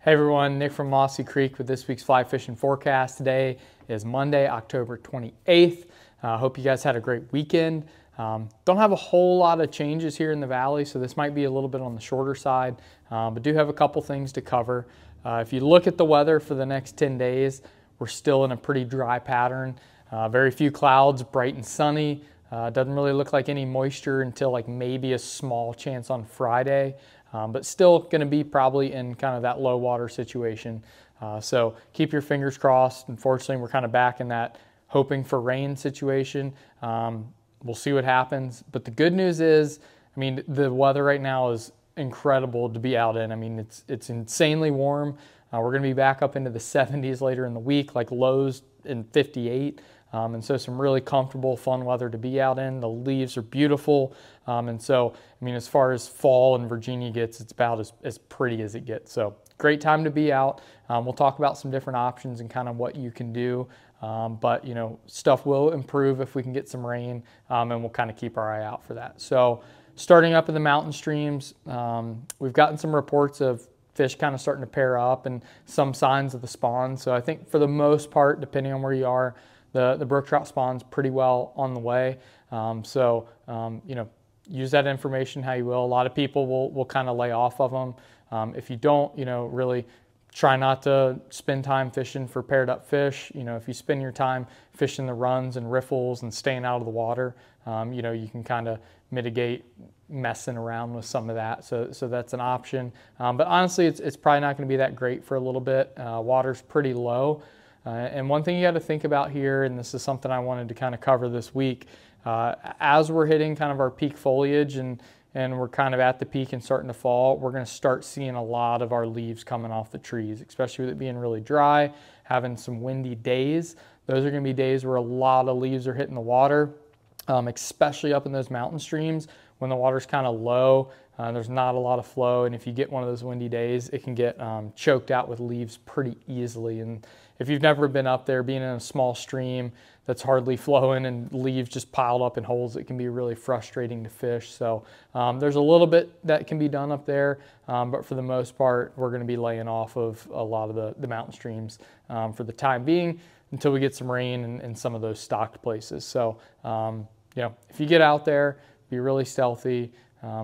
Hey everyone, Nick from Mossy Creek with this week's fly fishing forecast. Today is Monday, October 28th. Hope you guys had a great weekend. Don't have a whole lot of changes here in the valley, so this might be a little bit on the shorter side, but do have a couple things to cover. If you look at the weather for the next 10 days, we're still in a pretty dry pattern. Very few clouds, bright and sunny. Doesn't really look like any moisture until like maybe a small chance on Friday. But still going to be probably in kind of that low water situation. So keep your fingers crossed. Unfortunately, we're kind of back in that hoping for rain situation. We'll see what happens. But the good news is, I mean, the weather right now is incredible to be out in. I mean, it's insanely warm. We're going to be back up into the 70s later in the week, like lows in 58. And so some really comfortable, fun weather to be out in. The leaves are beautiful. And so, I mean, as far as fall in Virginia gets, it's about as pretty as it gets. So great time to be out. We'll talk about some different options and kind of what you can do. But, you know, stuff will improve if we can get some rain, and we'll kind of keep our eye out for that. So starting up in the mountain streams, we've gotten some reports of fish kind of starting to pair up and some signs of the spawn. So I think for the most part, depending on where you are, the brook trout spawn's pretty well on the way. You know, use that information how you will. A lot of people will kind of lay off of them. If you don't, you know, really try not to spend time fishing for paired up fish. You know, if you spend your time fishing the runs and riffles and staying out of the water, you know, you can kind of mitigate messing around with some of that. So that's an option. But honestly, it's probably not going to be that great for a little bit. Water's pretty low. And one thing you got to think about here, and this is something I wanted to kind of cover this week, as we're hitting kind of our peak foliage and we're kind of at the peak and starting to fall, we're going to start seeing a lot of our leaves coming off the trees, especially with it being really dry, having some windy days. Those are going to be days where a lot of leaves are hitting the water, especially up in those mountain streams when the water's kind of low. There's not a lot of flow, and if you get one of those windy days, it can get choked out with leaves pretty easily. And if you've never been up there, being in a small stream that's hardly flowing and leaves just piled up in holes, it can be really frustrating to fish. So there's a little bit that can be done up there, but for the most part, we're going to be laying off of a lot of the mountain streams for the time being until we get some rain in some of those stocked places. So, you know, if you get out there, be really stealthy.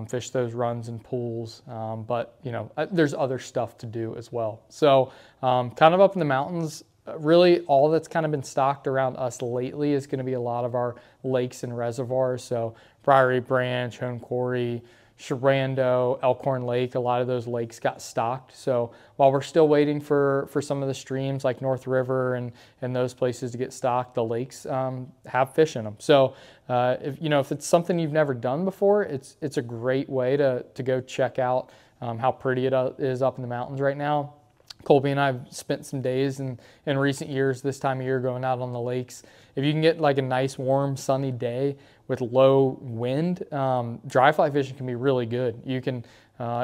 Fish those runs and pools, but you know, there's other stuff to do as well. So kind of up in the mountains, really all that's kind of been stocked around us lately is going to be a lot of our lakes and reservoirs. So Priory Branch, Hone Quarry, Shenandoah, Elkhorn Lake, a lot of those lakes got stocked. So while we're still waiting for some of the streams like North River and those places to get stocked, the lakes have fish in them. So if it's something you've never done before, it's a great way to go check out how pretty it is up in the mountains right now. Colby and I have spent some days in recent years, this time of year, going out on the lakes. If you can get like a nice, warm, sunny day with low wind, dry fly fishing can be really good. You can,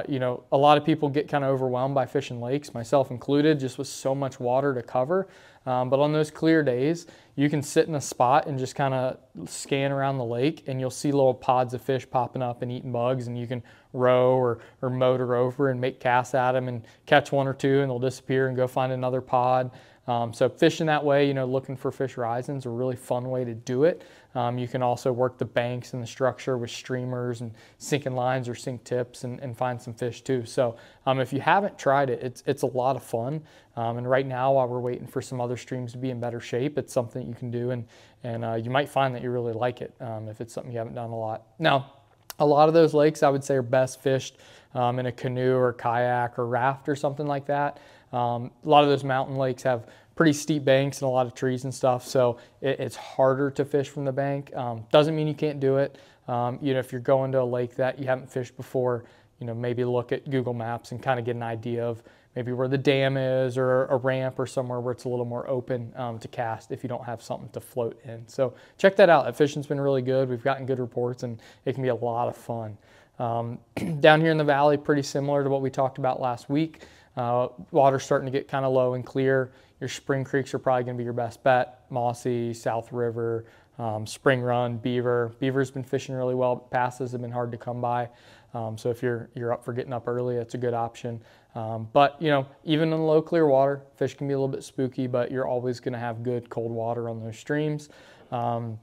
you know, a lot of people get kind of overwhelmed by fishing lakes, myself included, just with so much water to cover. But on those clear days, you can sit in a spot and just kind of scan around the lake, and you'll see little pods of fish popping up and eating bugs, and you can row or motor over and make casts at them and catch one or two, and they'll disappear and go find another pod. So fishing that way, you know, looking for fish rising is a really fun way to do it. You can also work the banks and the structure with streamers and sinking lines or sink tips and find some fish too. So if you haven't tried it, it's a lot of fun. And right now, while we're waiting for some other streams to be in better shape, it's something you can do, and you might find that you really like it if it's something you haven't done a lot. Now, a lot of those lakes I would say are best fished in a canoe or kayak or raft or something like that. A lot of those mountain lakes have pretty steep banks and a lot of trees and stuff, so it's harder to fish from the bank. Doesn't mean you can't do it. You know, if you're going to a lake that you haven't fished before, you know, maybe look at Google Maps and kind of get an idea of maybe where the dam is or a ramp or somewhere where it's a little more open to cast if you don't have something to float in. So check that out. That fishing's been really good. We've gotten good reports, and it can be a lot of fun. Down here in the valley, pretty similar to what we talked about last week. Water's starting to get kind of low and clear. Your spring creeks are probably going to be your best bet. Mossy, South River, spring run, beaver. Beaver's been fishing really well. Passes have been hard to come by. So if you're up for getting up early, that's a good option. But even in low clear water, fish can be a little bit spooky, but you're always going to have good cold water on those streams. A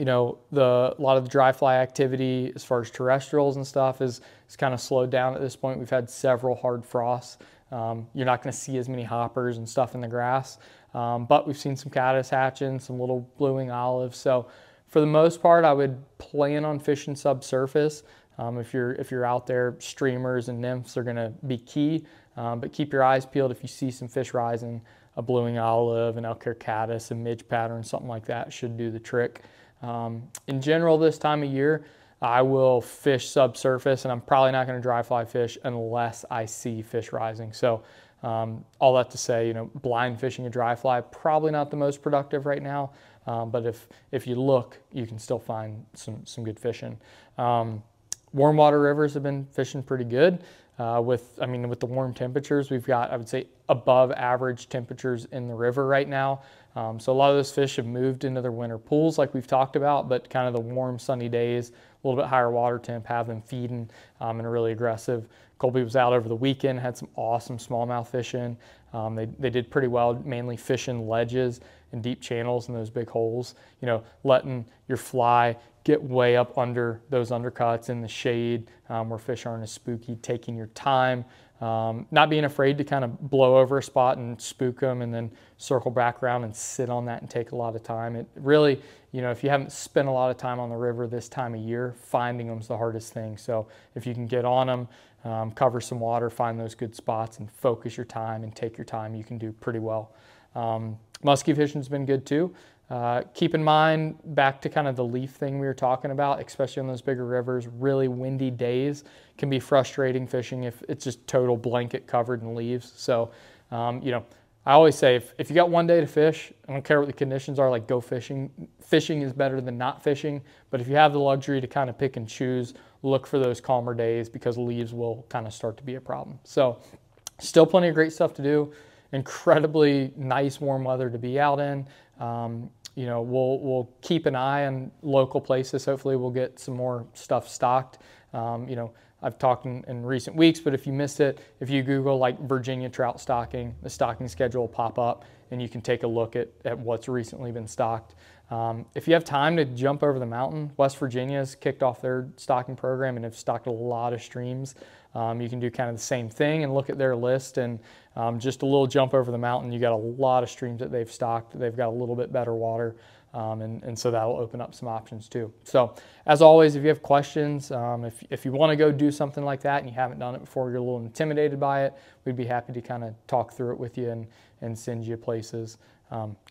lot of the dry fly activity as far as terrestrials and stuff is kind of slowed down at this point. We've had several hard frosts. You're not going to see as many hoppers and stuff in the grass, but we've seen some caddis hatching, some little blueing olives. So for the most part, I would plan on fishing subsurface. If you're out there, streamers and nymphs are going to be key, but keep your eyes peeled if you see some fish rising. A bluing olive, an elk hair caddis, a midge pattern, something like that should do the trick. In general, this time of year, I will fish subsurface, and I'm probably not going to dry fly fish unless I see fish rising. So all that to say, blind fishing a dry fly, probably not the most productive right now, but if you look, you can still find some good fishing. Warm water rivers have been fishing pretty good. With the warm temperatures, we've got, I would say, above average temperatures in the river right now. So a lot of those fish have moved into their winter pools like we've talked about, but kind of the warm sunny days, a little bit higher water temp, have them feeding and are really aggressive. Colby was out over the weekend, had some awesome smallmouth fishing. They did pretty well, mainly fishing ledges and deep channels in those big holes, letting your fly get way up under those undercuts in the shade where fish aren't as spooky, taking your time, not being afraid to kind of blow over a spot and spook them and then circle back around and sit on that and take a lot of time. It really, if you haven't spent a lot of time on the river this time of year, finding them is the hardest thing. So if you can get on them, cover some water, find those good spots and focus your time and take your time, you can do pretty well. Musky fishing's been good too. Keep in mind, back to kind of the leaf thing we were talking about, especially on those bigger rivers, really windy days can be frustrating fishing if it's just total blanket covered in leaves. So, I always say if you got one day to fish, I don't care what the conditions are, like go fishing. Fishing is better than not fishing, but if you have the luxury to kind of pick and choose, look for those calmer days because leaves will kind of start to be a problem. So still plenty of great stuff to do. Incredibly nice warm weather to be out in. We'll keep an eye on local places. Hopefully we'll get some more stuff stocked. I've talked in recent weeks, but if you missed it, if you Google like Virginia trout stocking, the stocking schedule will pop up and you can take a look at what's recently been stocked. If you have time to jump over the mountain, West Virginia's kicked off their stocking program and have stocked a lot of streams. You can do kind of the same thing and look at their list and just a little jump over the mountain. You got a lot of streams that they've stocked. They've got a little bit better water. And so that'll open up some options too. So as always, if you have questions, if you want to go do something like that and you haven't done it before, you're a little intimidated by it, we'd be happy to kind of talk through it with you and send you places.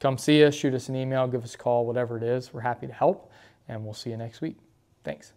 Come see us, shoot us an email, give us a call, whatever it is. We're happy to help, and we'll see you next week. Thanks.